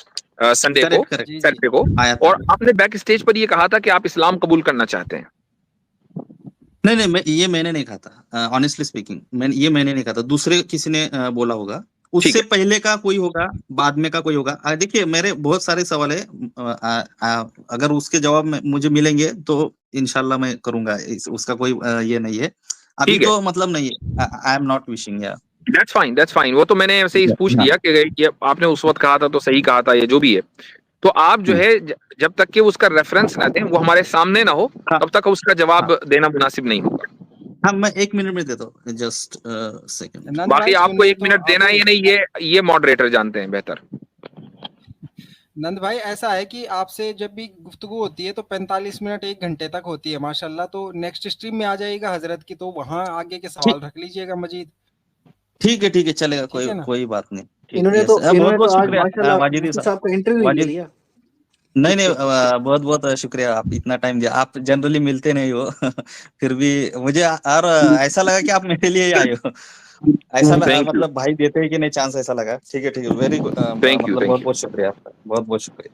संडे को, करेक्ट करेक्ट जी जी सैटरडे को, आया था। और आपने बैक स्टेज पर ये कहा था कि आप इस्लाम कबूल करना चाहते हैं। नहीं मैंने नहीं कहा था, ऑनेस्टली स्पीकिंग मैंने नहीं कहा था, दूसरे किसी ने बोला होगा, ठीक उससे है, पहले का कोई होगा, बाद में का कोई होगा। देखिए मेरे बहुत सारे सवाल है, अगर उसके जवाब में मुझे मिलेंगे तो इंशाल्लाह मैं करूंगा, उसका कोई ये नहीं है अभी ठीक है, तो, मतलब नहीं है, आई एम नॉट विशिंग या दैट्स फाइन, वो तो मैंने ऐसे ही पूछ लिया कि ये आपने उस वक्त कहा था तो सही कहा था, ये जो भी है। तो आप जो है जब तक कि उसका रेफरेंस ना दें, वो हमारे सामने ना हो, हाँ तब तक उसका जवाब देना मुनासिब नहीं होगा। हाँ, मैं 1 मिनट में देता हूँ, जस्ट सेकंड। नंद बाकी भाई आपको सुनिए 1 तो मिनट देना है अभी या नहीं, ये मॉडरेटर जानते हैं बेहतर। नंद भाई ऐसा है कि आपसे जब भी गुफ्तगू होती है तो 45 मिनट 1 घंटे तक होती है माशाल्लाह, तो नेक्स्ट स्ट्रीम में आ जाएगा हजरत की, तो वहां आगे के सवाल रख लीजिएगा मजीद, ठीक है चलेगा, ठीक है ना? कोई बात नहीं। ठीक, इन्होंने यस, तो बहुत इन्होंने तो बहुत आज शुक्रिया माशाल्लाह वाजिदी मुफ्ती साहब, साहब का इंटरव्यू ही ले वाजिद लिया। नहीं बहुत बहुत शुक्रिया, आप इतना टाइम दिया, आप जनरली मिलते नहीं हो फिर भी मुझे और ऐसा लगा कि आप मेरे लिए ही आए हो, ऐसा थैंक यू, मतलब भाई देते हैं कि नहीं चांस, ऐसा लगा। ठीक है वेरी गुड, थैंक यू, मतलब थैंक बहुत यू। बहुत शुक्रिया आपका, बहुत बहुत शुक्रिया।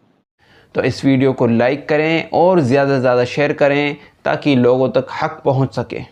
तो इस वीडियो को लाइक करें और ज़्यादा से ज़्यादा शेयर करें ताकि लोगों तक हक पहुंच सके।